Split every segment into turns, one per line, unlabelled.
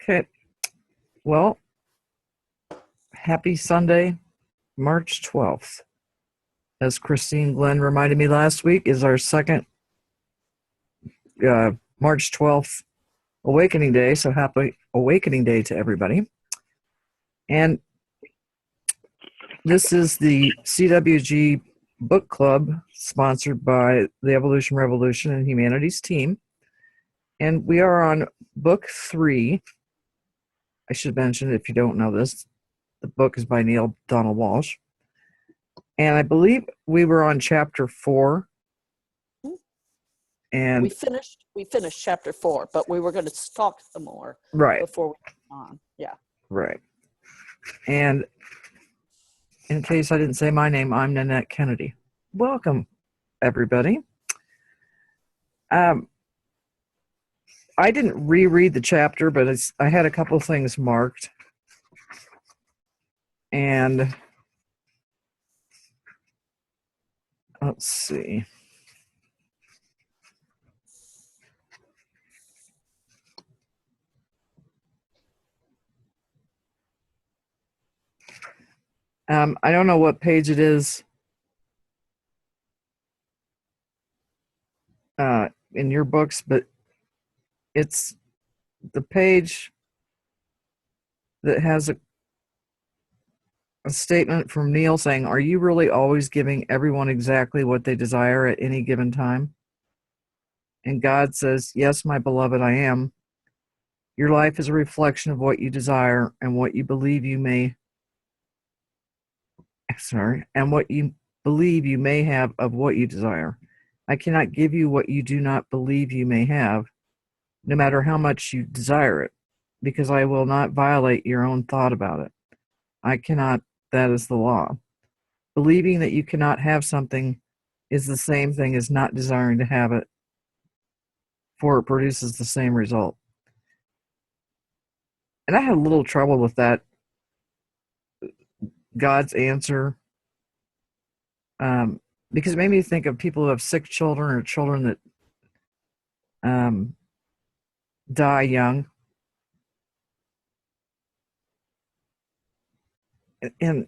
Okay. Well, happy Sunday, March 12th. As Christine Glenn reminded me last week, is our second March 12th Awakening Day. So happy Awakening Day to everybody. And this is the CWG Book Club sponsored by the Evolution Revolution and Humanities team. And we are on book 3. I should mention, if you don't know this, the book is by Neale Donald Walsch. And I believe we were on chapter 4. And
we finished chapter 4, but we were going to talk some more before we went on. Yeah.
Right. And in case I didn't say my name, I'm Nanette Kennedy. Welcome, everybody. I didn't reread the chapter, but I had a couple of things marked. And let's see. I don't know what page it is in your books, but it's the page that has a statement from Neale saying, "Are you really always giving everyone exactly what they desire at any given time?" And God says, "Yes, my beloved, I am. Your life is a reflection of what you desire and what you believe you may have of what you desire. I cannot give you what you do not believe you may have, no matter how much you desire it, because I will not violate your own thought about it. I cannot, that is the law. Believing that you cannot have something is the same thing as not desiring to have it, for it produces the same result." And I had a little trouble with that, God's answer, because it made me think of people who have sick children or children that die young. And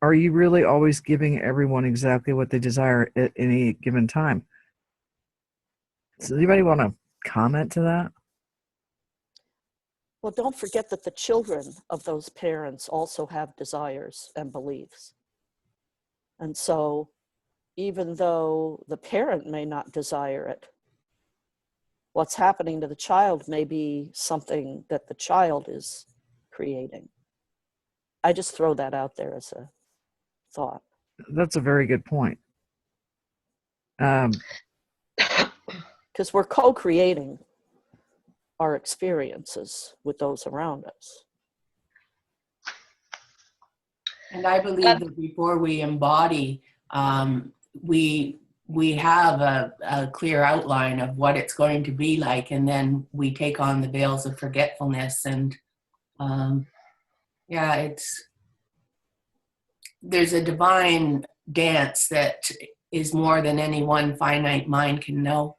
are you really always giving everyone exactly what they desire at any given time? Does anybody want to comment to that?
Well, don't forget that the children of those parents also have desires and beliefs. And so even though the parent may not desire it, what's happening to the child may be something that the child is creating. I just throw that out there as a thought.
That's a very good point.
Because we're co-creating our experiences with those around us.
And I believe that before we embody, we have a clear outline of what it's going to be like, and then we take on the veils of forgetfulness. And there's a divine dance that is more than any one finite mind can know.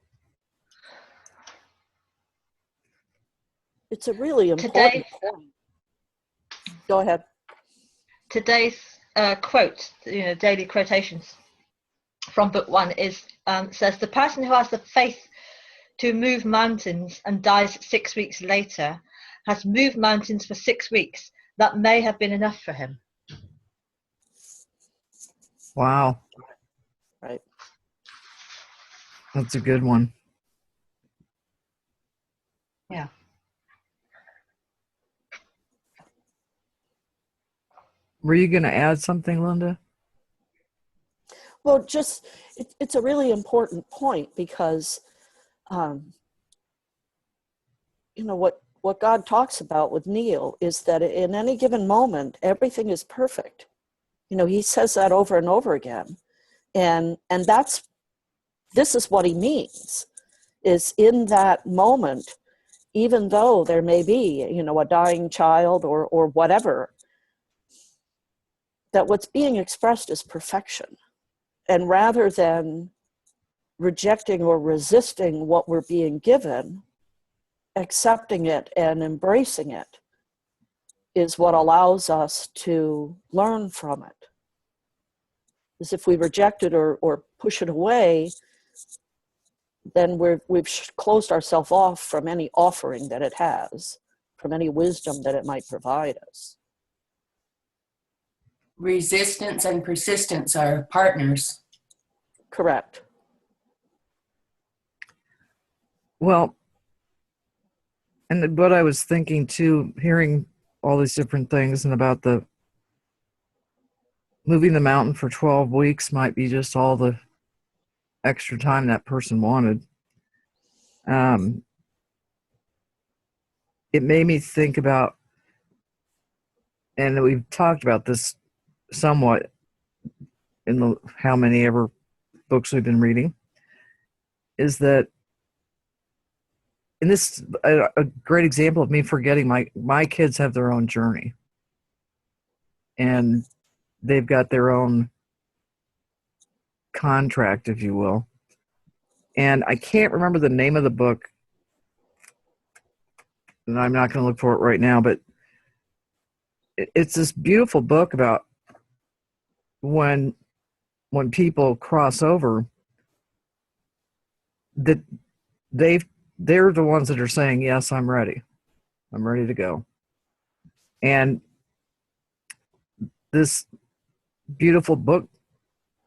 It's a really important point. Go ahead.
Today's quote, daily quotations from book 1 says, "The person who has the faith to move mountains and dies 6 weeks later has moved mountains for 6 weeks. That may have been enough for him."
Wow.
Right.
That's a good one.
Yeah.
Were you going to add something, Linda?
Well, just it's a really important point because, what God talks about with Neale is that in any given moment, everything is perfect. He says that over and over again, and this is what he means, is in that moment, even though there may be, a dying child or whatever, that what's being expressed is perfection. And rather than rejecting or resisting what we're being given, accepting it and embracing it is what allows us to learn from it. Because if we reject it or push it away, then we've closed ourselves off from any offering that it has, from any wisdom that it might provide us.
Resistance and persistence are partners.
Correct.
Well, and what I was thinking too, hearing all these different things and about the moving the mountain for 12 weeks might be just all the extra time that person wanted. It made me think about, and we've talked about this somewhat in the how many ever books we've been reading, is that, and this a great example of me forgetting my kids have their own journey, and they've got their own contract, if you will. And I can't remember the name of the book, and I'm not going to look for it right now, but it's this beautiful book about when people cross over, that they're the ones that are saying, yes, I'm ready to go. And this beautiful book,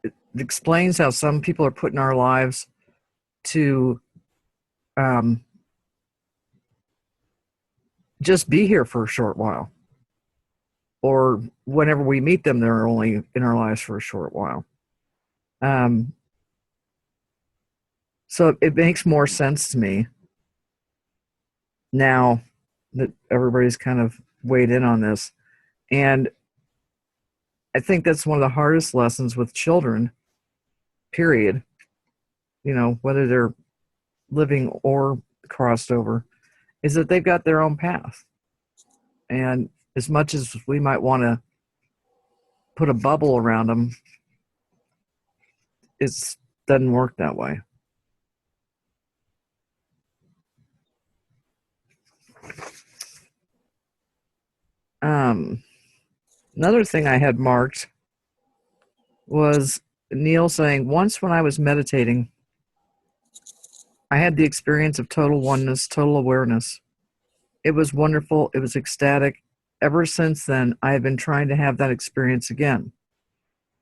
it explains how some people are put in our lives to just be here for a short while, or whenever we meet them, they're only in our lives for a short while. So it makes more sense to me now that everybody's kind of weighed in on this. And I think that's one of the hardest lessons with children, period. You know, whether they're living or crossed over, is that they've got their own path. And as much as we might want to put a bubble around them, it doesn't work that way. Another thing I had marked was Neil saying, once when I was meditating, I had the experience of total oneness, total awareness. It was wonderful. It was ecstatic. Ever since then, I have been trying to have that experience again.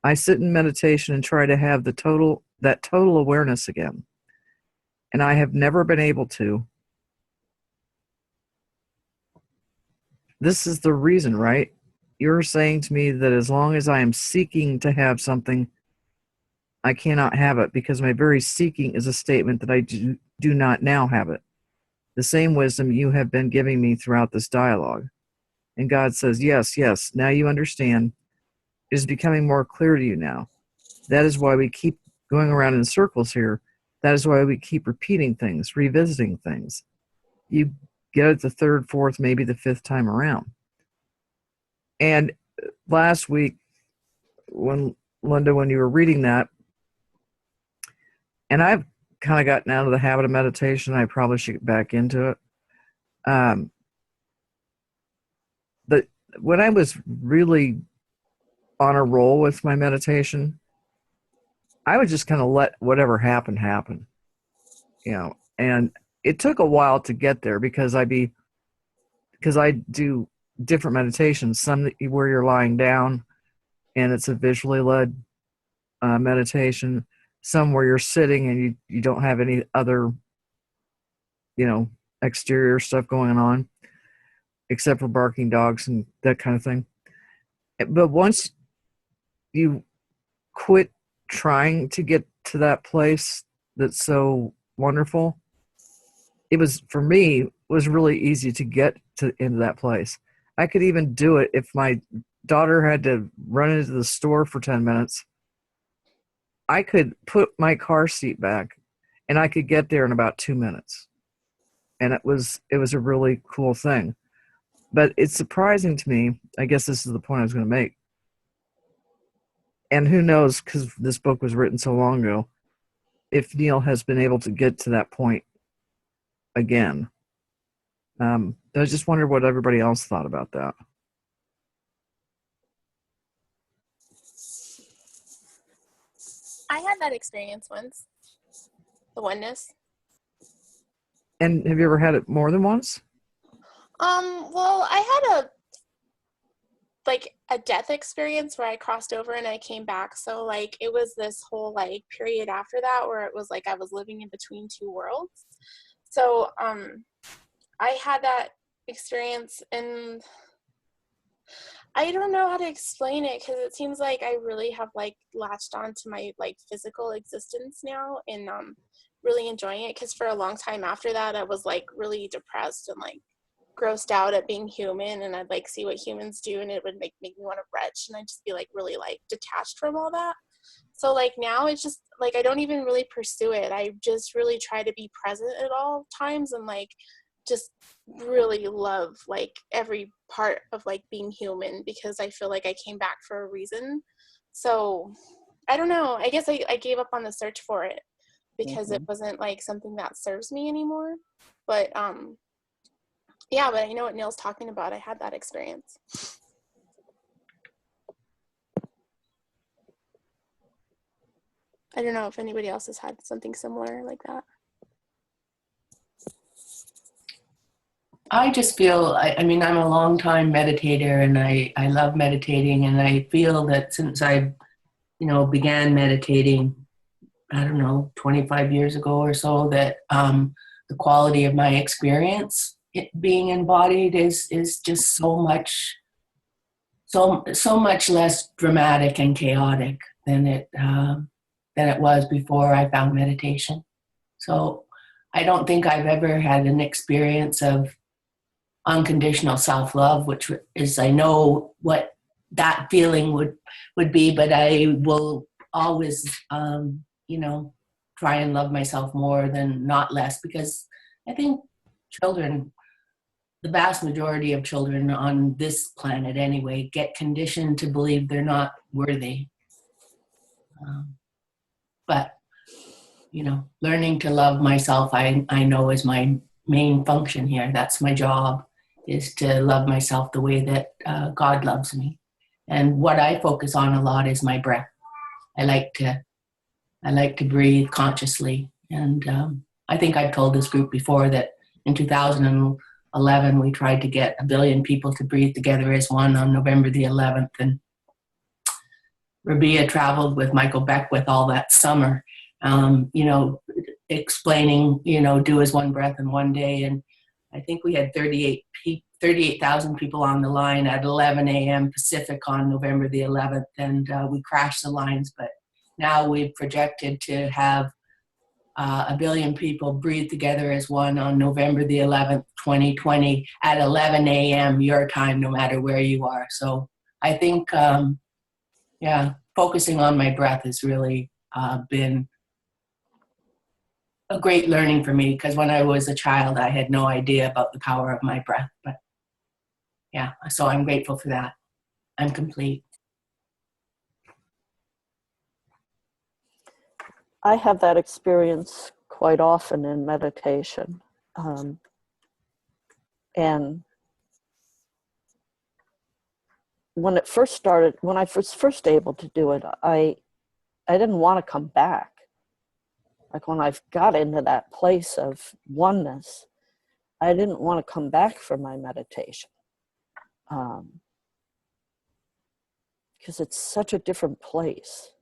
I sit in meditation and try to have that total awareness again. And I have never been able to. This is the reason, right? You're saying to me that as long as I am seeking to have something, I cannot have it, because my very seeking is a statement that I do not now have it. The same wisdom you have been giving me throughout this dialogue. And God says, yes, yes, now you understand. It is becoming more clear to you now. That is why we keep going around in circles here. That is why we keep repeating things, revisiting things. You get it the third, fourth, maybe the fifth time around. And last week, when Linda, when you were reading that, and I've kind of gotten out of the habit of meditation, I probably should get back into it. But when I was really on a roll with my meditation, I would just kind of let whatever happen, you know. And it took a while to get there, because I do different meditations, some where you're lying down and it's a visually led meditation, some where you're sitting and you don't have any other, you know, exterior stuff going on except for barking dogs and that kind of thing. But once you quit trying to get to that place that's so wonderful, it was, for me, was really easy to get into that place. I could even do it if my daughter had to run into the store for 10 minutes. I could put my car seat back and I could get there in about 2 minutes. And it was a really cool thing. But it's surprising to me, I guess this is the point I was going to make. And who knows, because this book was written so long ago, if Neil has been able to get to that point again. I just wondered what everybody else thought about that.
I had that experience once. The oneness.
And have you ever had it more than once?
Well, I had a death experience where I crossed over and I came back. So like it was this whole like period after that where it was like I was living in between two worlds. So I had that experience, and I don't know how to explain it because it seems like I really have like latched on to my like physical existence now, and really enjoying it, because for a long time after that I was like really depressed and like grossed out at being human, and I'd like see what humans do and it would make me want to retch, and I'd just be like really like detached from all that. So like now it's just like I don't even really pursue it. I just really try to be present at all times and like just really love like every part of like being human, because I feel like I came back for a reason. So I don't know, I guess I gave up on the search for it because it wasn't like something that serves me anymore. But yeah, but I know what Neil's talking about. I had that experience. I don't know if anybody else has had something similar like that.
I just feel, I mean, I'm a long time meditator, and I love meditating, and I feel that since I, began meditating, I don't know, 25 years ago or so, that the quality of my experience being embodied is just so much less dramatic and chaotic than it was before I found meditation. So I don't think I've ever had an experience of unconditional self-love, which is, I know what that feeling would be, but I will always, try and love myself more than not less, because I think children, the vast majority of children on this planet anyway, get conditioned to believe they're not worthy. But, learning to love myself, I know is my main function here. That's my job, is to love myself the way that God loves me. And what I focus on a lot is my breath. I like to breathe consciously. And I think I've told this group before that in 2011, we tried to get 1 billion people to breathe together as one on November the 11th. And Rabia traveled with Michael Beckwith all that summer, explaining, do as one breath in one day. And I think we had 38,000 people on the line at 11 a.m. Pacific on November the 11th, and we crashed the lines. But now we've projected to have 1 billion people breathe together as one on November the 11th, 2020 at 11 a.m. your time, no matter where you are. So I think, focusing on my breath has really been a great learning for me, because when I was a child, I had no idea about the power of my breath. But yeah, so I'm grateful for that. I'm complete.
I have that experience quite often in meditation. And when it first started, when I was first able to do it, I didn't want to come back. Like when I got into that place of oneness, I didn't want to come back for my meditation. Because it's such a different place,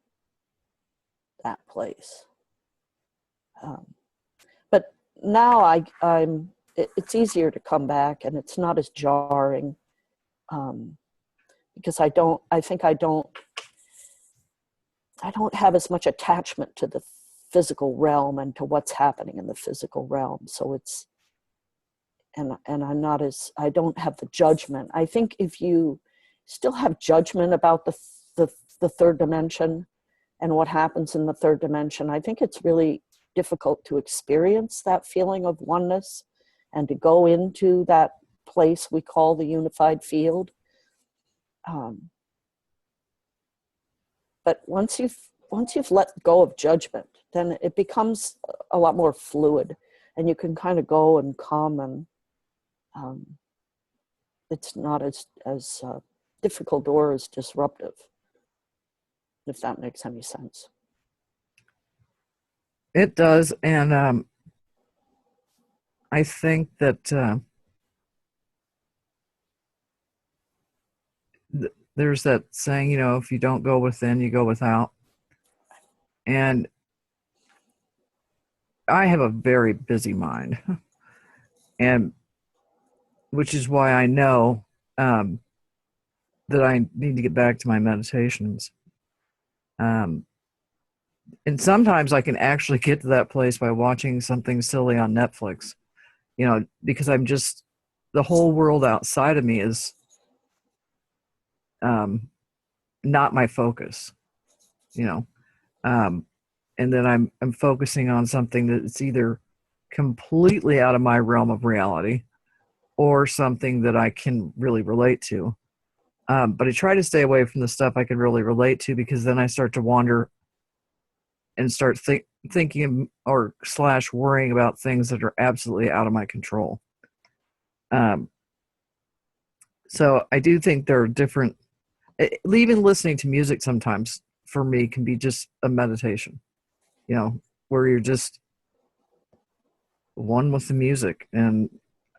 that place. But now it's easier to come back, and it's not as jarring, because I don't have as much attachment to the physical realm and to what's happening in the physical realm. So it's, and I don't have the judgment. I think if you still have judgment about the third dimension and what happens in the third dimension, I think it's really difficult to experience that feeling of oneness and to go into that place we call the unified field. But once you've let go of judgment, then it becomes a lot more fluid, and you can kind of go and come, and it's not as difficult or as disruptive, if that makes any sense.
It does, and I think that there's that saying, if you don't go within, you go without. And I have a very busy mind, and which is why I know that I need to get back to my meditations. And sometimes I can actually get to that place by watching something silly on Netflix, because the whole world outside of me is not my focus, and then I'm focusing on something that's either completely out of my realm of reality or something that I can really relate to. But I try to stay away from the stuff I can really relate to, because then I start to wander and start thinking or / worrying about things that are absolutely out of my control. So I do think there are different, even listening to music sometimes for me can be just a meditation, where you're just one with the music. And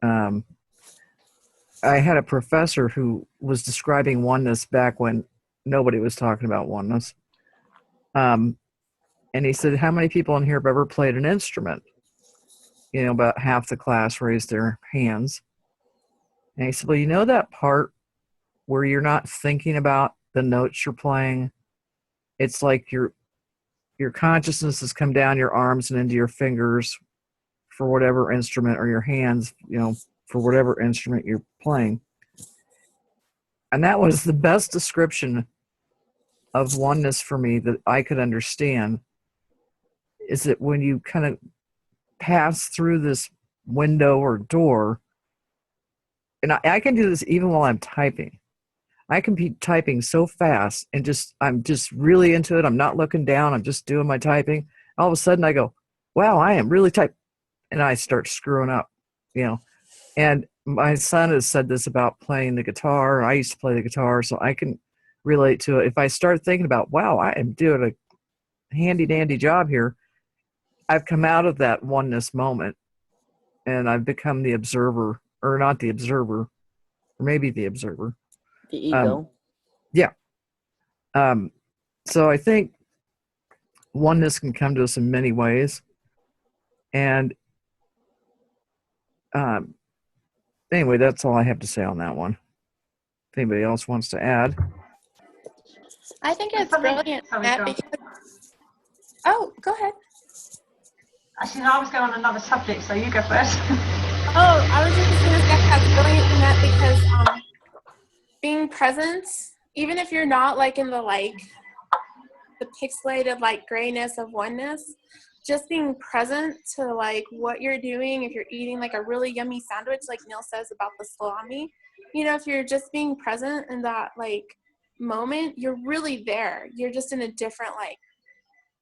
I had a professor who was describing oneness back when nobody was talking about oneness. And he said, how many people in here have ever played an instrument? About half the class raised their hands. And he said, well, that part where you're not thinking about the notes you're playing, it's like your consciousness has come down your arms and into your fingers for whatever instrument, or your hands, for whatever instrument you're playing. And that was the best description of oneness for me that I could understand, is that when you kind of pass through this window or door, and I can do this even while I'm typing. I can be typing so fast and I'm just really into it. I'm not looking down. I'm just doing my typing. All of a sudden I go, wow, I am really typing. And I start screwing up, And my son has said this about playing the guitar. I used to play the guitar, so I can relate to it. If I start thinking about, wow, I am doing a handy dandy job here, I've come out of that oneness moment and I've become the observer, or not the observer, or maybe the observer.
The ego.
Yeah. So I think oneness can come to us in many ways. And anyway, that's all I have to say on that one. If anybody else wants to add.
I think it's brilliant, Matt, because... Oh, go ahead.
Actually, no, I was going on another subject, so you go first.
Oh, I was just going to say that's brilliant, Matt, because being present, even if you're not like in the pixelated grayness of oneness, just being present to what you're doing. If you're eating a really yummy sandwich, like Neil says about the salami, if you're just being present in that moment, you're really there. You're just in a different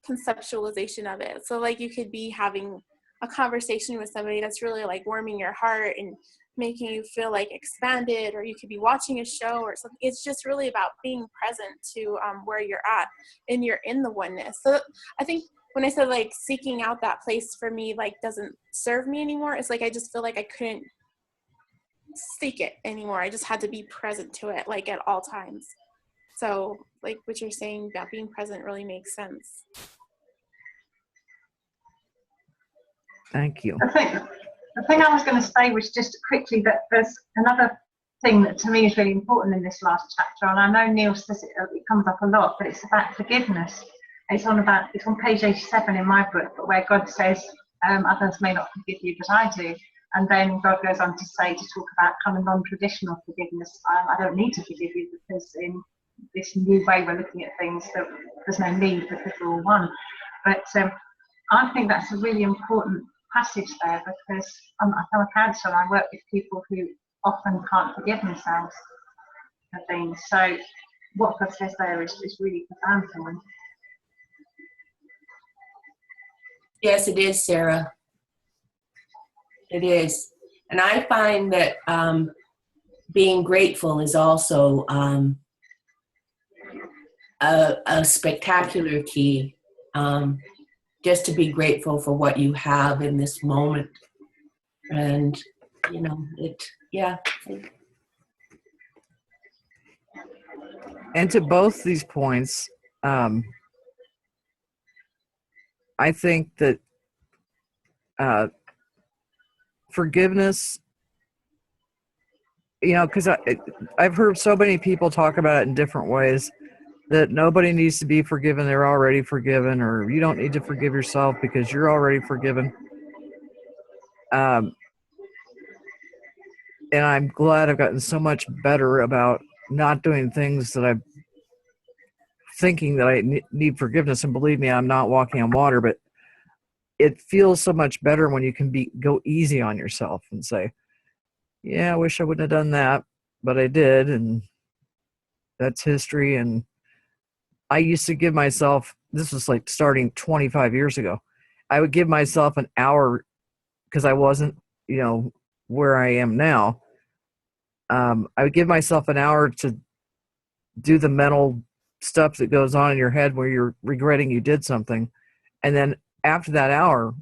conceptualization of it. So you could be having a conversation with somebody that's really warming your heart and making you feel expanded, or you could be watching a show or something. It's just really about being present to where you're at, and you're in the oneness. So I think when I said seeking out that place for me doesn't serve me anymore, it's I just feel I couldn't seek it anymore. I just had to be present to it at all times. So what you're saying about being present really makes sense.
Thank you.
The thing I was going to say was just quickly that there's another thing that to me is really important in this last chapter, and I know Neil says it comes up a lot, but it's about forgiveness. It's on page 87 in my book, but where God says, others may not forgive you, but I do. And then God goes on to talk about kind of non-traditional forgiveness. I don't need to forgive you, because in this new way we're looking at things, that there's no need because we're all one. But I think that's a really important passage there, because I'm a counsellor and I work with people who often can't forgive themselves for things. So what God says there is really profound for me.
Yes, it is, Sarah. It is. And I find that being grateful is also a spectacular key. Just to be grateful for what you have in this moment. And, you know, yeah.
And to both these points, I think that forgiveness, you know, because I've heard so many people talk about it in different ways, that nobody needs to be forgiven, they're already forgiven, or you don't need to forgive yourself because you're already forgiven. And I'm glad I've gotten so much better about not doing things that I'm thinking that I need forgiveness. And believe me, I'm not walking on water, but it feels so much better when you can go easy on yourself and say, yeah, I wish I wouldn't have done that, but I did, and that's history. And I used to give myself, this was like starting 25 years ago, I would give myself an hour because I wasn't, you know, where I am now. I would give myself an hour to do the mental stuff that goes on in your head where you're regretting you did something. And then after that hour,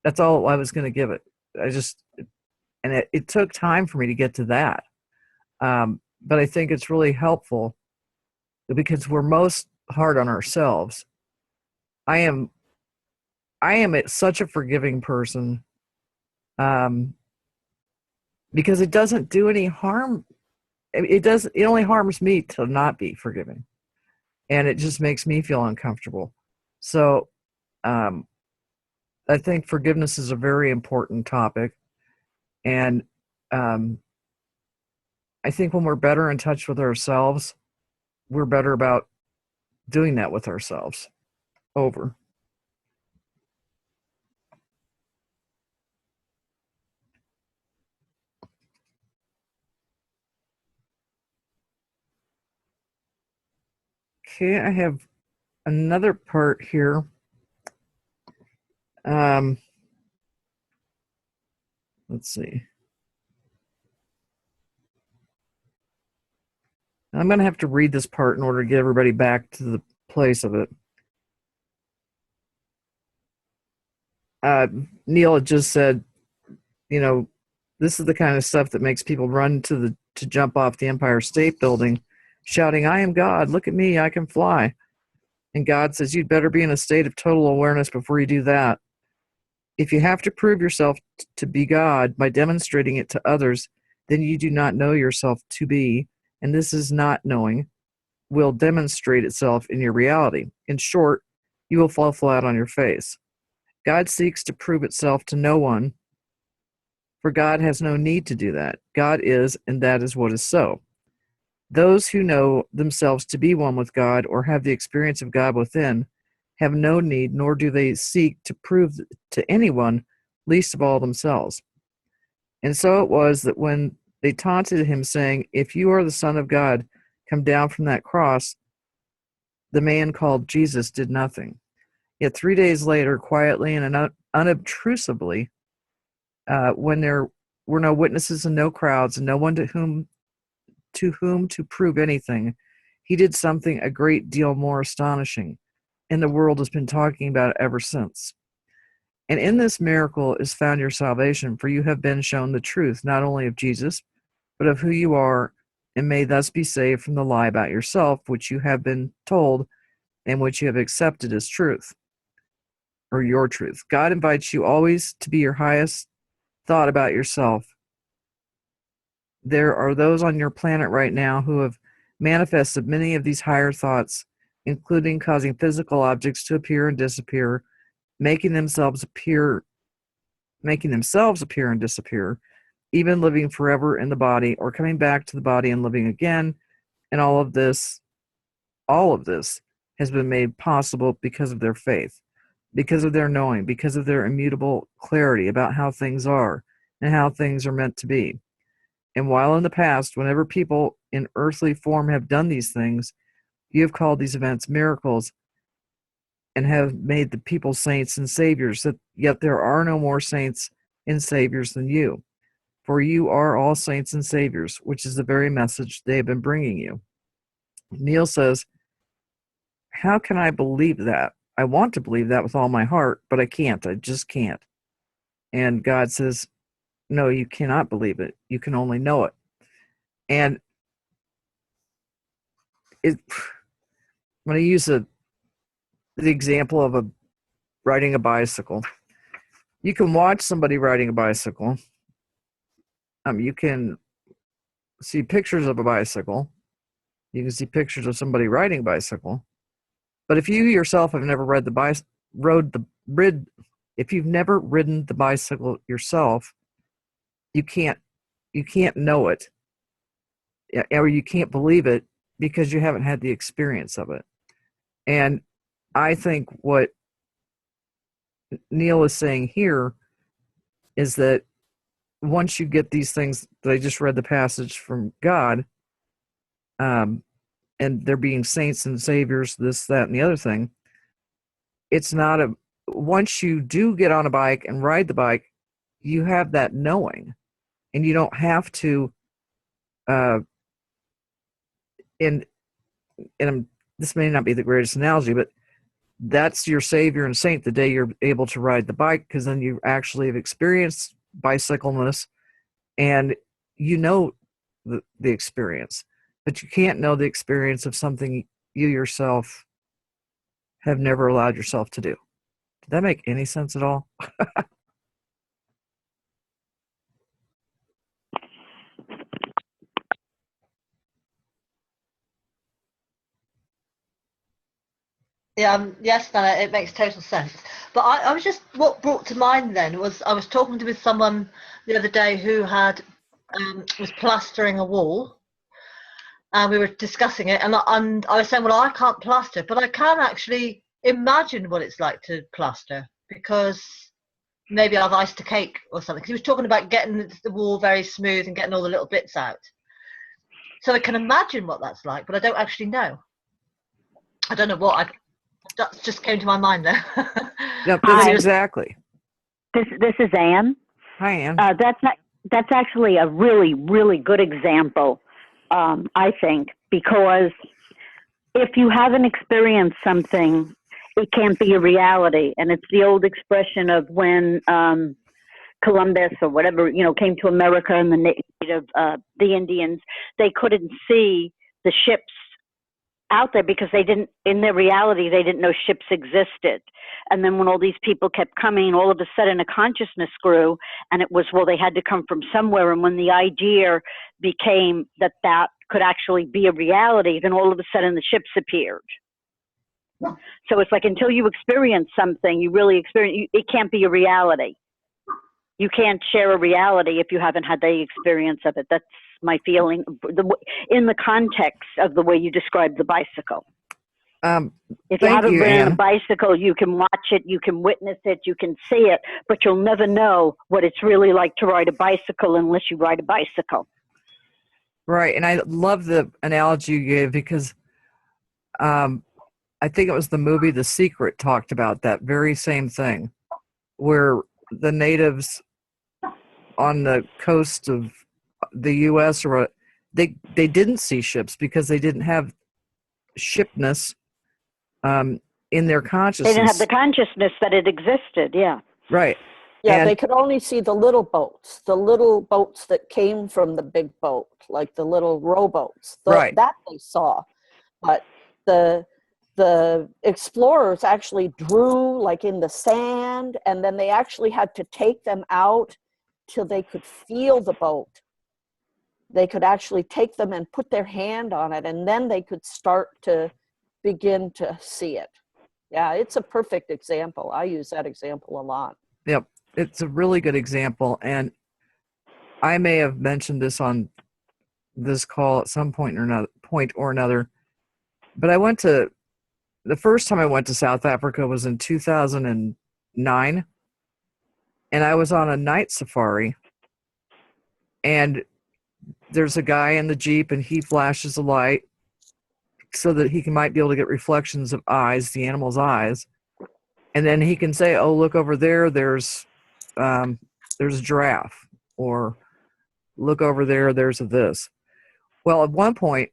that's all I was going to give it. And it took time for me to get to that. But I think it's really helpful because we're most hard on ourselves. I am such a forgiving person, because it doesn't do any harm. It only harms me to not be forgiving, and it just makes me feel uncomfortable. So I think forgiveness is a very important topic, and I think when we're better in touch with ourselves, we're better about doing that with ourselves. Over. Okay, I have another part here. Let's see. I'm going to have to read this part in order to get everybody back to the place of it. Neil had just said, you know, this is the kind of stuff that makes people run to jump off the Empire State Building, shouting, "I am God, look at me, I can fly." And God says, you'd better be in a state of total awareness before you do that. If you have to prove yourself to be God by demonstrating it to others, then you do not know yourself to be, and this is not knowing will demonstrate itself in your reality. In short, you will fall flat on your face. God seeks to prove itself to no one, for God has no need to do that. God is, and that is what is so. Those who know themselves to be one with God or have the experience of God within have no need, nor do they seek to prove to anyone, least of all themselves. And so it was that when they taunted him, saying, "If you are the Son of God, come down from that cross," the man called Jesus did nothing. Yet 3 days later, quietly and unobtrusively, when there were no witnesses and no crowds and no one to whom to prove anything, he did something a great deal more astonishing, and the world has been talking about it ever since. And in this miracle is found your salvation, for you have been shown the truth, not only of Jesus, but of who you are, and may thus be saved from the lie about yourself, which you have been told and which you have accepted as truth, or your truth. God invites you always to be your highest thought about yourself. There are those on your planet right now who have manifested many of these higher thoughts, including causing physical objects to appear and disappear, making themselves appear and disappear, even living forever in the body or coming back to the body and living again. And all of this has been made possible because of their faith, because of their knowing, because of their immutable clarity about how things are and how things are meant to be. And while in the past, whenever people in earthly form have done these things, you have called these events miracles and have made the people saints and saviors, yet there are no more saints and saviors than you. for you are all saints and saviors, which is the very message they have been bringing you. Neil says, how can I believe that? I want to believe that with all my heart, but I can't. I just can't. And God says, no, you cannot believe it. You can only know it. And I'm going to use the example of riding a bicycle. You can watch somebody riding a bicycle. You can see pictures of a bicycle. You can see pictures of somebody riding a bicycle. But if you yourself have never if you've never ridden the bicycle yourself, you can't know it, or you can't believe it because you haven't had the experience of it. And I think what Neil is saying here is that once you get these things that I just read the passage from God, and they're being saints and saviors, this, that, and the other thing, it's not once you do get on a bike and ride the bike, you have that knowing, and you don't have to, this may not be the greatest analogy, but that's your savior and saint the day you're able to ride the bike, because then you actually have experienced bicycleness and you know the experience. But you can't know the experience of something you yourself have never allowed yourself to do. Did that make any sense at all?
Yeah, yes, no, it makes total sense. But I was just, what brought to mind then was I was talking with someone the other day who had was plastering a wall, and we were discussing it, and I was saying, well, I can't plaster, but I can actually imagine what it's like to plaster, because maybe I've iced a cake or something. 'Cause he was talking about getting the wall very smooth and getting all the little bits out. So I can imagine what that's like, but I don't actually know. I don't know what that just came to my mind there.
Yep,
Hi.
that's exactly.
This is Anne.
Hi, Anne.
That's actually a really, really good example, I think, because if you haven't experienced something, it can't be a reality. And it's the old expression of when Columbus or whatever, came to America, and the Indians, they couldn't see the ships out there because in their reality, they didn't know ships existed. And then when all these people kept coming, all of a sudden a consciousness grew, and it was, well, they had to come from somewhere. And when the idea became that could actually be a reality, then all of a sudden the ships appeared. So it's like, until you experience something, you really experience, it can't be a reality. You can't share a reality if you haven't had the experience of it. That's my feeling in the context of the way you described the bicycle. If you haven't ridden a bicycle, you can watch it, you can witness it, you can see it, but you'll never know what it's really like to ride a bicycle unless you ride a bicycle.
Right, and I love the analogy you gave, because I think it was the movie The Secret talked about that very same thing, where the natives on the coast of the U.S. they didn't see ships because they didn't have shipness in their consciousness.
They didn't have the consciousness that it existed. Yeah.
Right.
Yeah,
And
they could only see the little boats that came from the big boat, like the little rowboats.
Right.
That they saw. But the explorers actually drew like in the sand, and then they actually had to take them out till they could feel the boat. They could actually take them and put their hand on it, and then they could start to begin to see it. Yeah, it's a perfect example. I use that example a lot.
Yep, it's a really good example, and I may have mentioned this on this call at some point or another, but the first time I went to South Africa was in 2009, and I was on a night safari, and there's a guy in the Jeep, and he flashes a light so that he might be able to get reflections of eyes, the animal's eyes. And then he can say, oh, look over there, there's a giraffe, or look over there, there's a this. Well, at one point,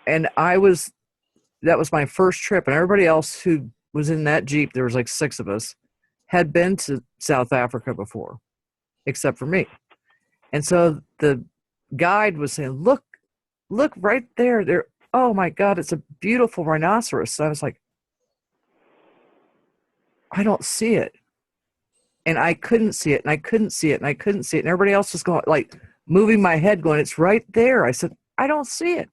and that was my first trip, and everybody else who was in that Jeep, there was like 6 of us, had been to South Africa before, except for me. And so the guide was saying, look right there. Oh my God, it's a beautiful rhinoceros. And I was like, I don't see it. And I couldn't see it, and I couldn't see it, and I couldn't see it. And everybody else was going, like, moving my head, going, it's right there. I said, I don't see it.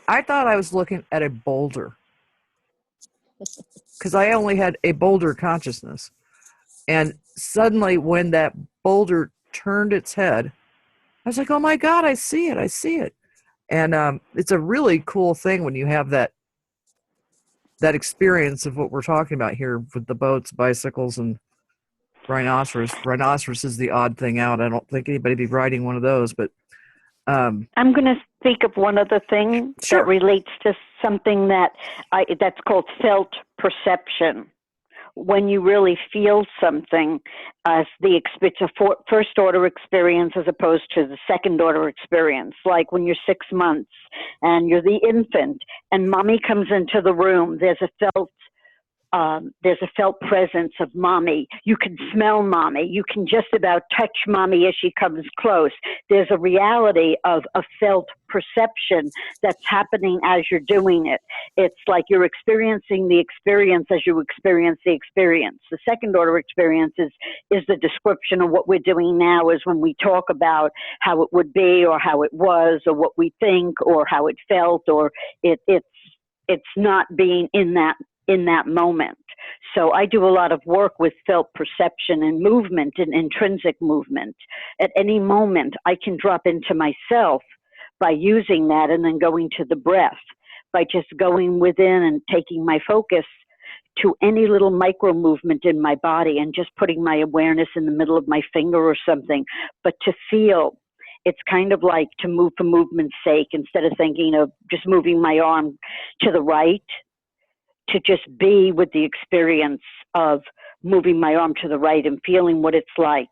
I thought I was looking at a boulder because I only had a boulder consciousness. And suddenly, when that boulder turned its head, I was like, oh my God, I see it. I see it. And it's a really cool thing when you have that experience of what we're talking about here with the boats, bicycles, and rhinoceros. Rhinoceros is the odd thing out. I don't think anybody be riding one of those, but
I'm going to speak of one other thing
Sure.
that relates to something that's called felt perception. When you really feel something, it's a first order experience as opposed to the second order experience. Like when you're 6 months and you're the infant and mommy comes into the room, there's a felt presence of mommy. You can smell mommy. You can just about touch mommy as she comes close. There's a reality of a felt perception that's happening as you're doing it. It's like you're experiencing the experience as you experience the experience. The second order experience is the description of what we're doing now, is when we talk about how it would be or how it was or what we think or how it felt, or it's not being in that moment. So I do a lot of work with felt perception and movement and intrinsic movement. At any moment, I can drop into myself by using that and then going to the breath, by just going within and taking my focus to any little micro movement in my body and just putting my awareness in the middle of my finger or something, but to feel. It's kind of like to move for movement's sake, instead of thinking of just moving my arm to the right, to just be with the experience of moving my arm to the right and feeling what it's like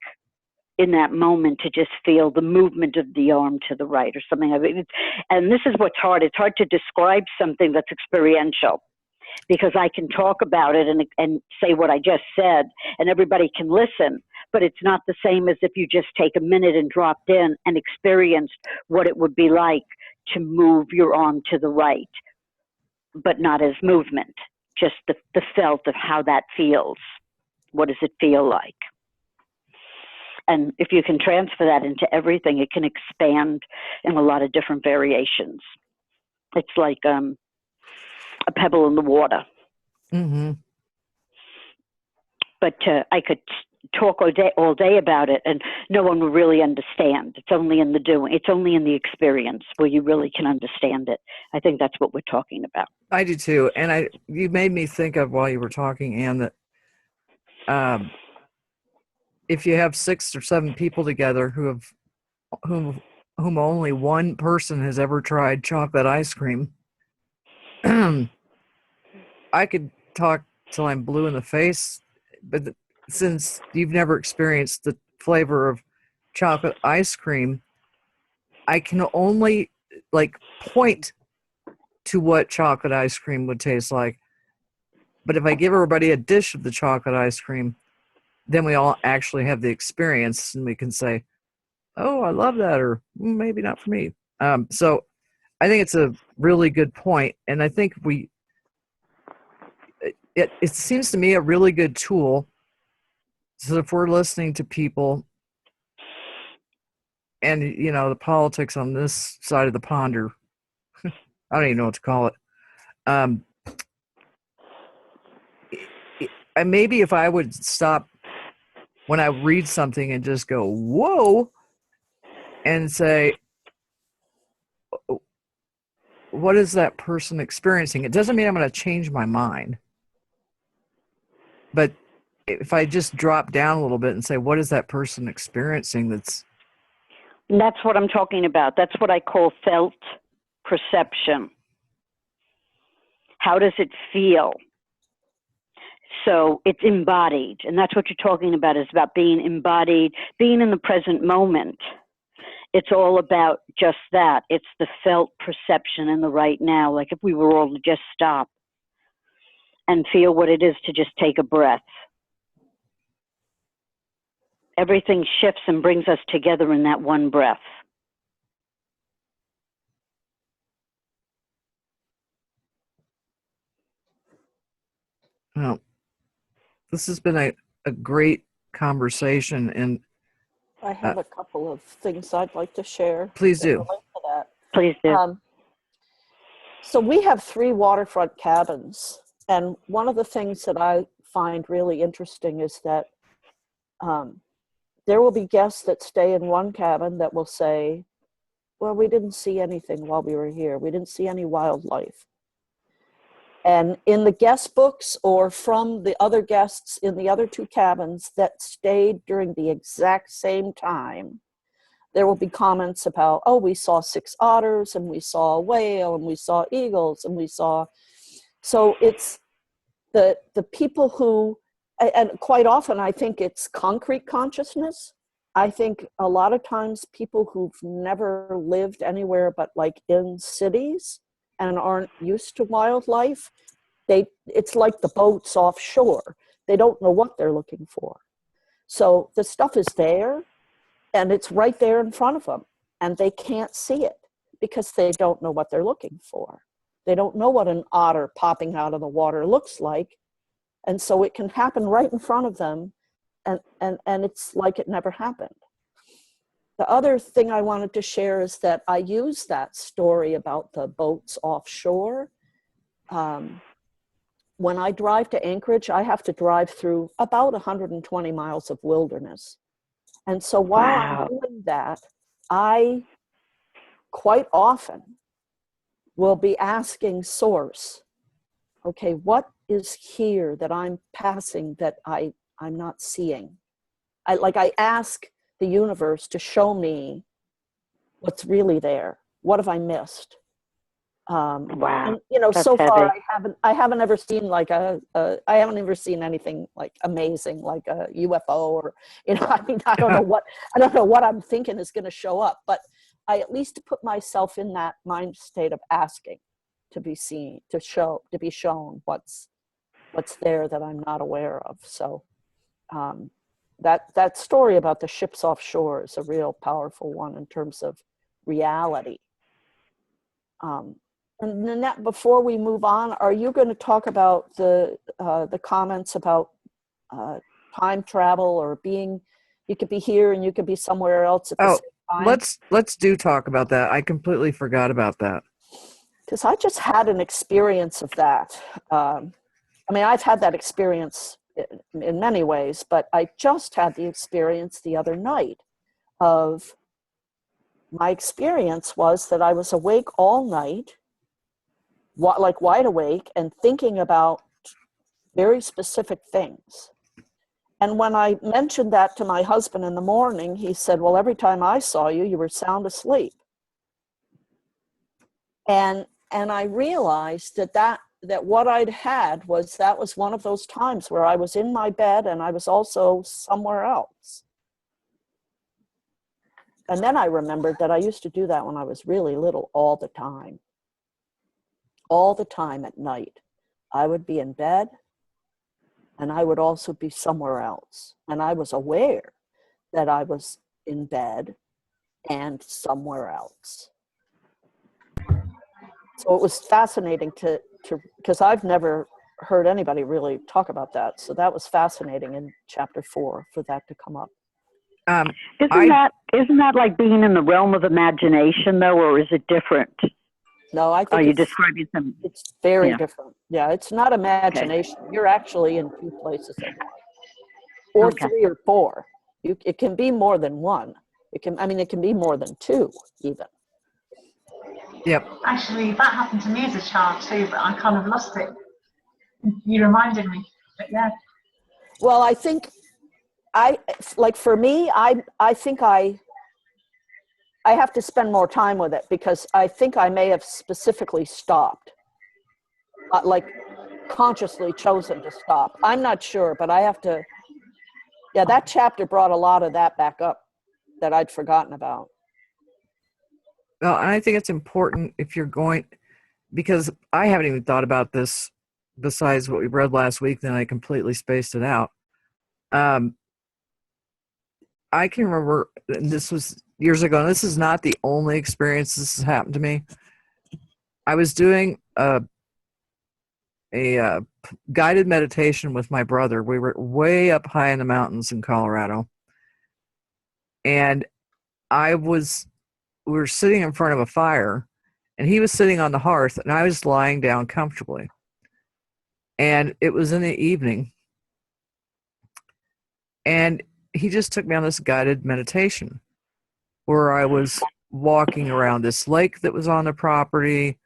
in that moment, to just feel the movement of the arm to the right or something. And this is what's hard. It's hard to describe something that's experiential, because I can talk about it and say what I just said and everybody can listen, but it's not the same as if you just take a minute and dropped in and experienced what it would be like to move your arm to the right, but not as movement, just the felt of how that feels. What does it feel like? And if you can transfer that into everything, it can expand in a lot of different variations. It's like a pebble in the water.
mm-hmm.
But I could talk all day about it, and no one will really understand. It's only in the doing. It's only in the experience where you really can understand it. I think that's what we're talking about.
I do too. And you made me think of, while you were talking, Anne, that if you have 6 or 7 people together whom only one person has ever tried chocolate ice cream, I could talk till I'm blue in the face, but since you've never experienced the flavor of chocolate ice cream, I can only point to what chocolate ice cream would taste like. But if I give everybody a dish of the chocolate ice cream, then we all actually have the experience, and we can say, oh, I love that, or maybe not for me. So I think it's a really good point. And I think it seems to me a really good tool. So if we're listening to people, and the politics on this side of the pond are, I don't even know what to call it. Maybe if I would stop when I read something and just go, whoa, and say, what is that person experiencing? It doesn't mean I'm going to change my mind. But if I just drop down a little bit and say, what is that person experiencing? That's
what I'm talking about. That's what I call felt perception. How does it feel? So it's embodied, and that's what you're talking about, is about being embodied, being in the present moment. It's all about just that. It's the felt perception in the right now. Like if we were all to just stop and feel what it is to just take a breath. Everything shifts and brings us together in that one breath.
Well, this has been a great conversation, and
I have a couple of things I'd like to share.
please
that
do.
relate to that.
Please do.
So we have 3 waterfront cabins, and one of the things that I find really interesting is that there will be guests that stay in one cabin that will say, well, we didn't see anything while we were here. We didn't see any wildlife. And in the guest books or from the other guests in the other 2 cabins that stayed during the exact same time, there will be comments about, oh, we saw 6 otters and we saw a whale and we saw eagles and we saw. So it's the people who, and quite often I think it's concrete consciousness. I think a lot of times people who've never lived anywhere but like in cities and aren't used to wildlife, it's like the boats offshore. They don't know what they're looking for. So the stuff is there and it's right there in front of them and they can't see it because they don't know what they're looking for. They don't know what an otter popping out of the water looks like. And so it can happen right in front of them and it's like it never happened. The other thing I wanted to share is that I use that story about the boats offshore. When I drive to Anchorage, I have to drive through about 120 miles of wilderness. And so while I'm doing that, I quite often will be asking Source, okay, what is here that I'm passing that I'm not seeing? I ask the universe to show me what's really there. What have I missed?
Wow.
And,
That's
so far
heavy.
I haven't ever seen I haven't ever seen anything like amazing, like a UFO or, I mean, I don't know what I'm thinking is going to show up, but I at least put myself in that mind state of asking to be seen, to be shown what's there that I'm not aware of. So, that story about the ships offshore is a real powerful one in terms of reality. And Nanette, before we move on, are you going to talk about the comments about time travel or you could be here and you could be somewhere else at the same time?
Let's talk about that. I completely forgot about that.
Because I just had an experience of that. I mean, I've had that experience in many ways, but I just had the experience the other night of my experience was that I was awake all night, like wide awake and thinking about very specific things. And when I mentioned that to my husband in the morning, he said, well, every time I saw you, you were sound asleep. And I realized that what I'd had was one of those times where I was in my bed and I was also somewhere else. And then I remembered that I used to do that when I was really little all the time. All the time at night. I would be in bed and I would also be somewhere else. And I was aware that I was in bed and somewhere else. So it was fascinating to because I've never heard anybody really talk about that. So that was fascinating in chapter 4 for that to come up.
Isn't that like being in the realm of imagination though, or is it different?
No, I think
Are you describing some?
It's very different. Yeah, it's not imagination.
Okay.
You're actually in 2 places at once, or 3 or 4. It can be more than 1. It can be more than 2 even.
Yep.
Actually, that happened to me as a child too, but I kind of lost it. You reminded me, but yeah.
Well, I think for me, I think I have to spend more time with it because I think I may have specifically stopped. consciously chosen to stop. I'm not sure, but I have to, yeah, that chapter brought a lot of that back up that I'd forgotten about.
Well, and I think it's important if you're going, because I haven't even thought about this besides what we read last week, then I completely spaced it out. I can remember, and this was years ago, and this is not the only experience this has happened to me. I was doing a guided meditation with my brother. We were way up high in the mountains in Colorado. And we were sitting in front of a fire, and he was sitting on the hearth, and I was lying down comfortably. And it was in the evening. And he just took me on this guided meditation where I was walking around this lake that was on the property.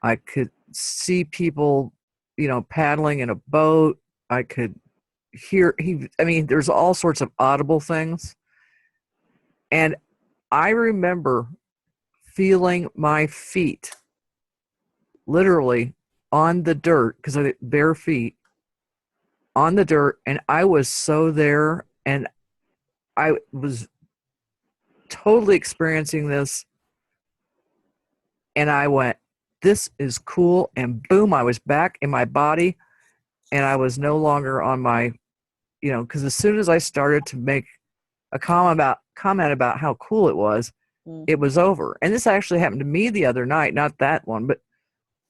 I could see people, paddling in a boat. I could hear there's all sorts of audible things. And I remember feeling my feet literally on the dirt, because I had bare feet on the dirt, and I was so there, and I was totally experiencing this, and I went, this is cool, and boom, I was back in my body, and I was no longer on my, because as soon as I started to make a comment about how cool it was, it was over. And this actually happened to me the other night, not that one, but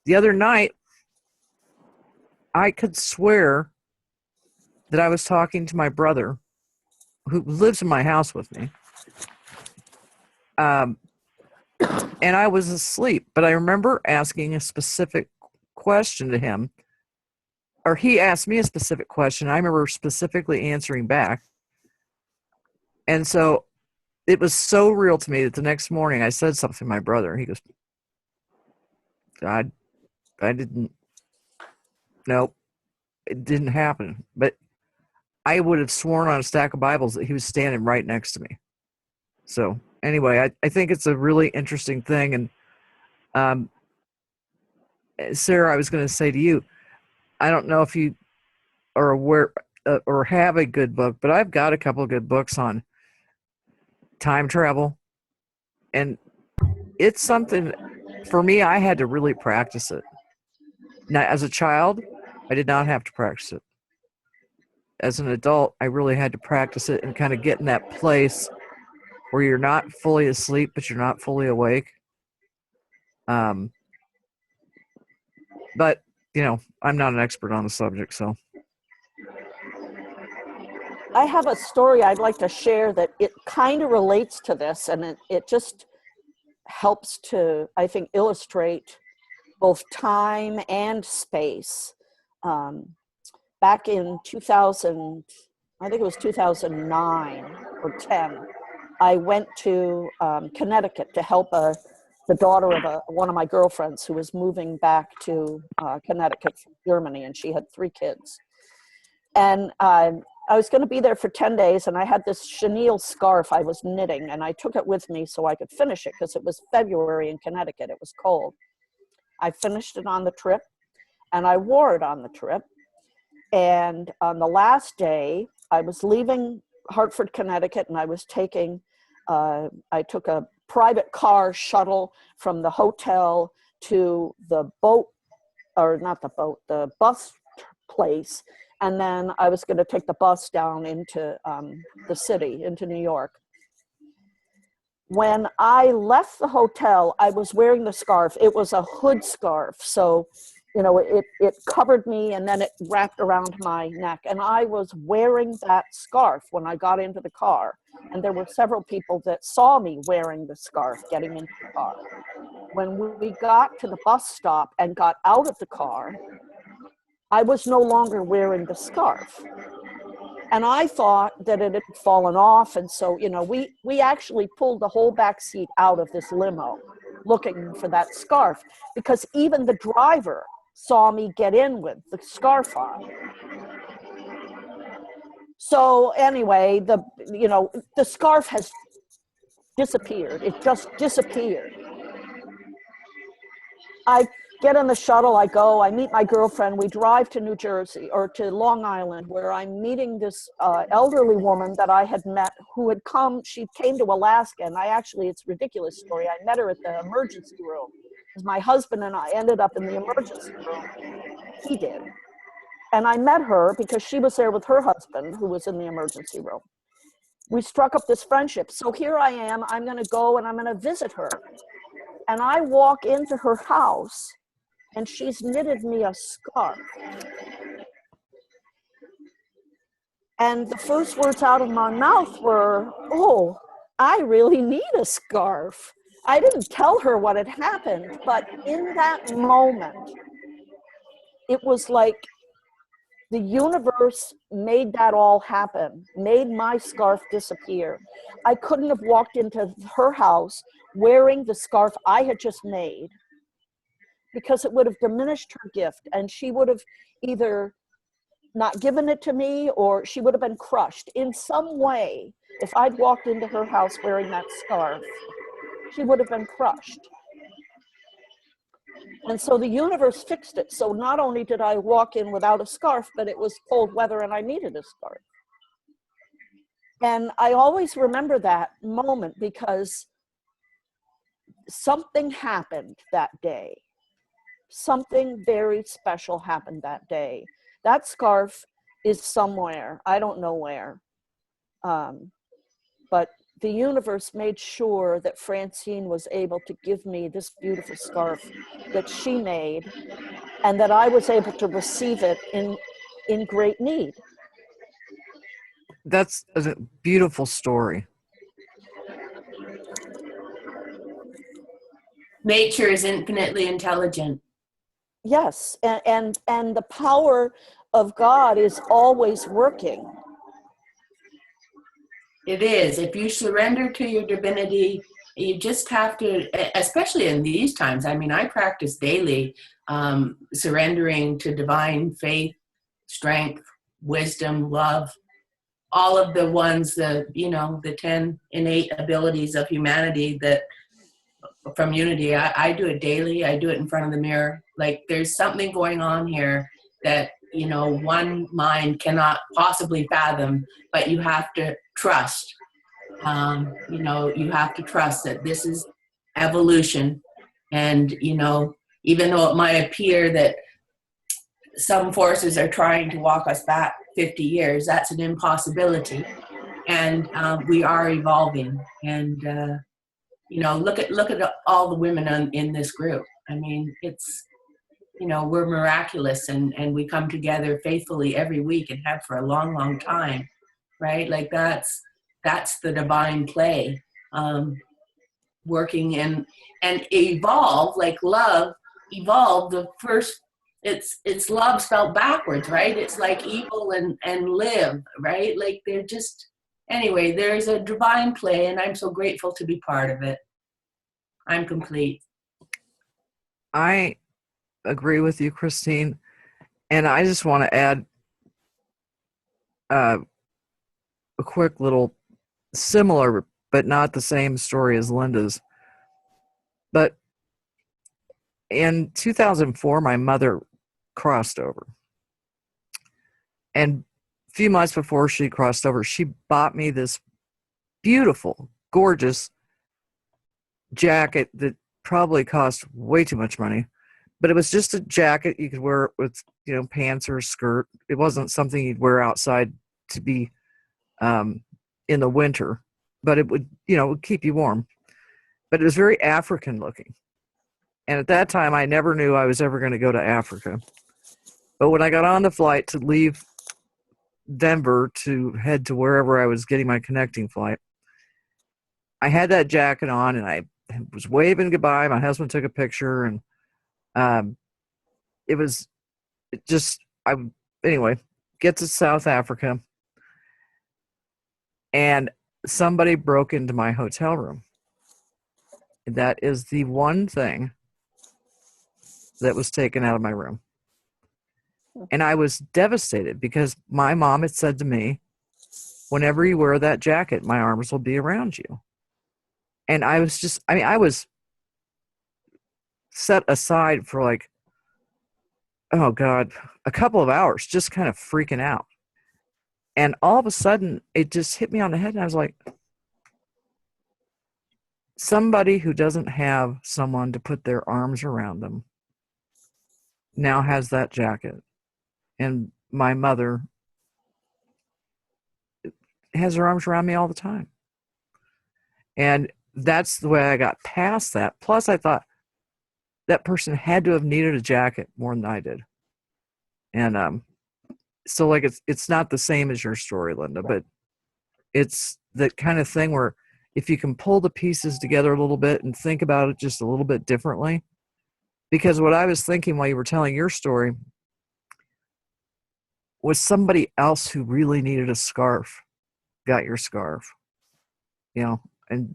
the other night, I could swear that I was talking to my brother, who lives in my house with me. And I was asleep, but I remember asking a specific question to him, or he asked me a specific question. I remember specifically answering back. And so it was so real to me that the next morning I said something to my brother. He goes, I didn't, nope, it didn't happen. But I would have sworn on a stack of Bibles that he was standing right next to me. So anyway, I think it's a really interesting thing. And Sarah, I was going to say to you, I don't know if you are aware or have a good book, but I've got a couple of good books on time travel. And it's something, for me, I had to really practice it. Now, as a child, I did not have to practice it. As an adult, I really had to practice it and kind of get in that place where you're not fully asleep, but you're not fully awake. But, I'm not an expert on the subject, so.
I have a story I'd like to share that it kind of relates to this, and it just helps to, I think, illustrate both time and space. Back in 2000, I think it was 2009 or 10, I went to Connecticut to help the daughter of one of my girlfriends who was moving back to Connecticut from Germany, and she had 3 kids. And I was going to be there for 10 days, and I had this chenille scarf I was knitting, and I took it with me so I could finish it because it was February in Connecticut. It was cold. I finished it on the trip, and I wore it on the trip. And on the last day, I was leaving Hartford, Connecticut, and I was I took a private car shuttle from the hotel to the bus place. And then I was going to take the bus down into the city, into New York. When I left the hotel, I was wearing the scarf. It was a hood scarf. So, it covered me, and then it wrapped around my neck. And I was wearing that scarf when I got into the car. And there were several people that saw me wearing the scarf getting into the car. When we got to the bus stop and got out of the car, I was no longer wearing the scarf. And I thought that it had fallen off. And so, we actually pulled the whole back seat out of this limo looking for that scarf, because even the driver saw me get in with the scarf on. So anyway, the scarf has disappeared. It just disappeared. I get in the shuttle, I go, I meet my girlfriend, we drive to New Jersey or to Long Island, where I'm meeting this elderly woman that I had met who had come, she came to Alaska, and it's a ridiculous story. I met her at the emergency room because my husband and I ended up in the emergency room. He did. And I met her because she was there with her husband who was in the emergency room. We struck up this friendship. So here I am, I'm gonna go and I'm gonna visit her. And I walk into her house and she's knitted me a scarf. And the first words out of my mouth were, oh, I really need a scarf. I didn't tell her what had happened, but in that moment, it was like the universe made that all happen, made my scarf disappear. I couldn't have walked into her house wearing the scarf I had just made, because it would have diminished her gift, and she would have either not given it to me or she would have been crushed in some way. If I'd walked into her house wearing that scarf, she would have been crushed. And so the universe fixed it. So not only did I walk in without a scarf, but it was cold weather and I needed a scarf. And I always remember that moment because something happened that day. Something very special happened that day. That scarf is somewhere, I don't know where, but the universe made sure that Francine was able to give me this beautiful scarf that she made, and that I was able to receive it in great need.
That's a beautiful story.
Nature is infinitely intelligent.
Yes, and the power of God is always working.
It is. If you surrender to your divinity, you just have to, especially in these times. I mean, I practice daily, surrendering to divine faith, strength, wisdom, love, all of the ones that, the 10 innate abilities of humanity that from unity. I do it daily. I do it in front of the mirror. Like, there's something going on here that, one mind cannot possibly fathom, but you have to trust. You have to trust that this is evolution. And, even though it might appear that some forces are trying to walk us back 50 years, that's an impossibility. And we are evolving. And, look at all the women in this group. I mean, it's, we're miraculous, and we come together faithfully every week and have for a long, long time, right? Like that's the divine play, working and evolve, like love evolved. The first, it's love spelled backwards, right? It's like evil and live, right? Like they're just, anyway, there's a divine play, and I'm so grateful to be part of it. I'm complete.
I agree with you, Christine. And I just want to add a quick little similar, but not the same story as Linda's. But in 2004, my mother crossed over. And a few months before she crossed over, she bought me this beautiful, gorgeous jacket that probably cost way too much money. But it was just a jacket you could wear with, pants or a skirt. It wasn't something you'd wear outside to be in the winter, but it would, would keep you warm. But it was very African looking. And at that time, I never knew I was ever going to go to Africa. But when I got on the flight to leave Denver to head to wherever I was getting my connecting flight, I had that jacket on and I was waving goodbye. My husband took a picture, and anyway, get to South Africa, and somebody broke into my hotel room. That is the one thing that was taken out of my room. And I was devastated because my mom had said to me, whenever you wear that jacket, my arms will be around you. And I was set aside for like, oh God, a couple of hours, just kind of freaking out. And all of a sudden, it just hit me on the head, and I was like, somebody who doesn't have someone to put their arms around them now has that jacket. And my mother has her arms around me all the time. And that's the way I got past that. Plus, I thought that person had to have needed a jacket more than I did. And so like it's not the same as your story, Linda, but it's the kind of thing where if you can pull the pieces together a little bit and think about it just a little bit differently. Because what I was thinking while you were telling your story was somebody else who really needed a scarf got your scarf, you know, and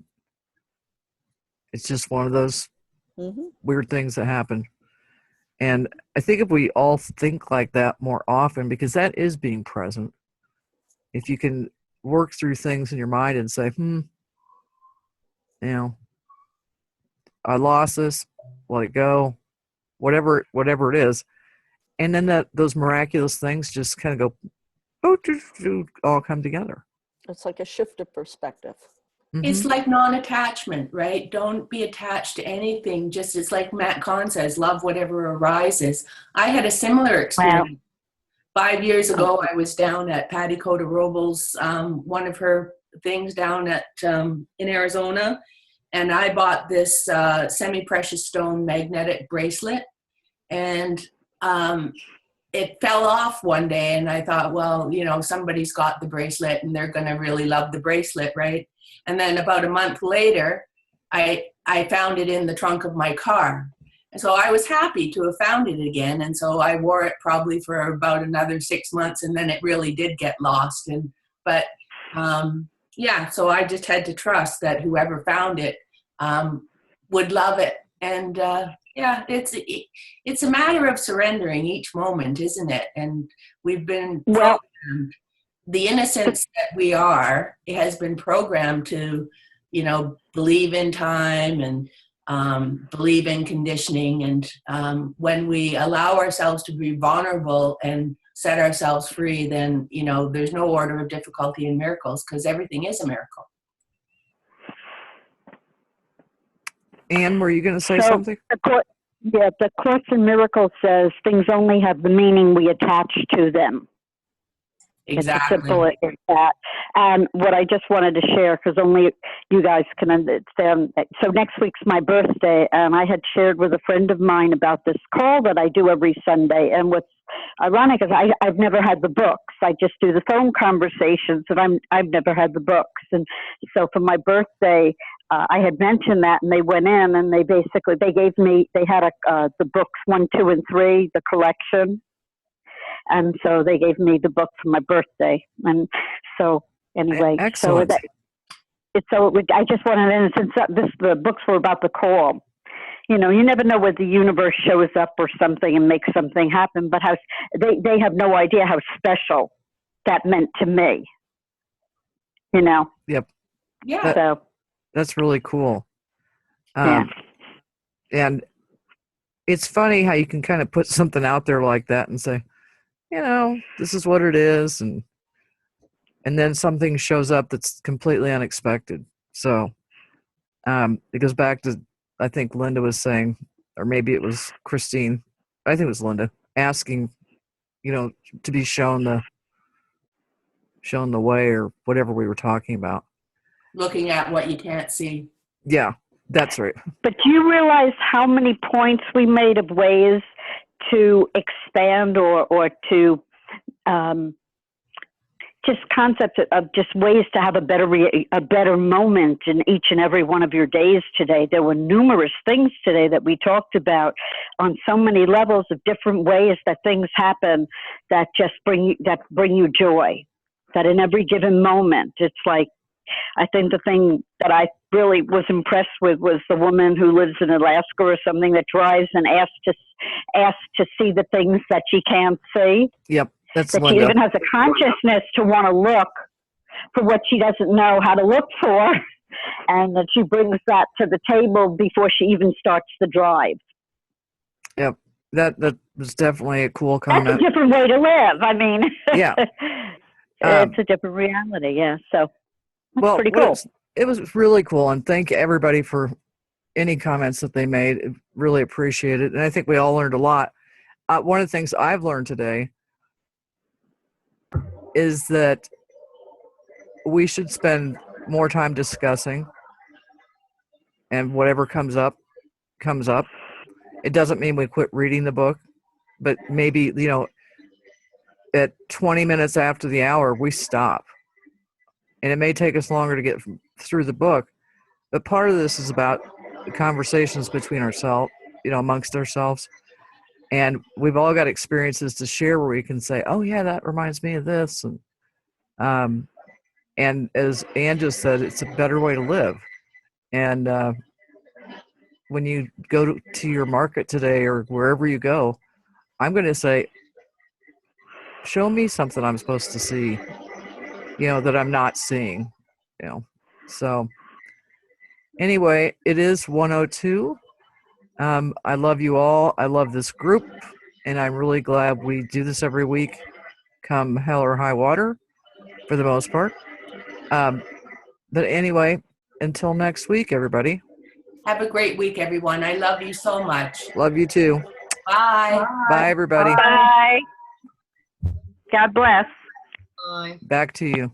it's just one of those weird things that happen. And I think if we all think like that more often, because that is being present, if you can work through things in your mind and say, you know, I lost this, let it go, whatever it is. And then those miraculous things just kind of go, all come together.
It's like a shift of perspective.
It's like non-attachment, right? Don't be attached to anything. Just it's like Matt Kahn says, love whatever arises. I had a similar experience. Wow. 5 years ago, I was down at Patty Cota Robles, one of her things down at in Arizona, and I bought this semi-precious stone magnetic bracelet, and it fell off one day, and I thought, well, you know, somebody's got the bracelet, and they're going to really love the bracelet, right? And then about a month later, I found it in the trunk of my car. And so I was happy to have found it again. And so I wore it probably for about another 6 months, and then it really did get lost. But so I just had to trust that whoever found it would love it. And it's a matter of surrendering each moment, isn't it? And we've been programmed. The innocence that we are, it has been programmed to, you know, believe in time and believe in conditioning. And when we allow ourselves to be vulnerable and set ourselves free, then, you know, there's no order of difficulty in miracles, because everything is a miracle.
Anne, were you going to say something?
The Course in Miracles says things only have the meaning we attach to them.
Exactly.
It's as simple as that. And what I just wanted to share, because only you guys can understand. So next week's my birthday, and I had shared with a friend of mine about this call that I do every Sunday. And what's ironic is I've never had the books. I just do the phone conversations, and I've never had the books. And so for my birthday, I had mentioned that, and they went in, and they gave me, they had the books 1, 2, and 3, the collection. And so they gave me the book for my birthday. And so anyway,
excellent.
I just wanted to, since the books were about the call, you know, you never know where the universe shows up or something and makes something happen, but how they have no idea how special that meant to me, you know?
Yep.
Yeah.
That's really cool. And it's funny how you can kind of put something out there like that and say, you know, this is what it is, and then something shows up that's completely unexpected. So it goes back to, I think Linda was saying, or maybe it was Christine, I think it was Linda, asking, you know, to be shown the way, or whatever we were talking about.
Looking at what you can't see.
Yeah, that's right.
But do you realize how many points we made of ways to expand or to just concepts of just ways to have a better moment in each and every one of your days today? There were numerous things today that we talked about on so many levels of different ways that things happen that just bring you joy. That in every given moment, it's like, I think the thing that I really was impressed with was the woman who lives in Alaska or something that drives and asks to see the things that she can't see.
Yep, that's
that
Linda.
She even has a consciousness to want to look for what she doesn't know how to look for, and that she brings that to the table before she even starts the drive.
that was definitely a cool
That's a
comment.
different way to live. I mean,
Yeah.
it's a different reality. Yeah. So that's
Well,
pretty cool.
it was really cool, and thank everybody for any comments that they made. Really appreciate it, and I think we all learned a lot. One of the things I've learned today is that we should spend more time discussing, and whatever comes up, comes up. It doesn't mean we quit reading the book, but maybe, at 20 minutes after the hour, we stop. And it may take us longer to get through the book, but part of this is about the conversations between ourselves, amongst ourselves. And we've all got experiences to share where we can say, oh yeah, that reminds me of this. And as Ann just said, it's a better way to live. And when you go to your market today or wherever you go, I'm going to say, show me something I'm supposed to see, that I'm not seeing, So anyway, it is 1:02. I love you all. I love this group, and I'm really glad we do this every week, come hell or high water, for the most part. But anyway, until next week, everybody.
Have a great week, everyone. I love you so much.
Love you too.
Bye.
Bye, everybody.
Bye. God bless.
Bye.
Back to you.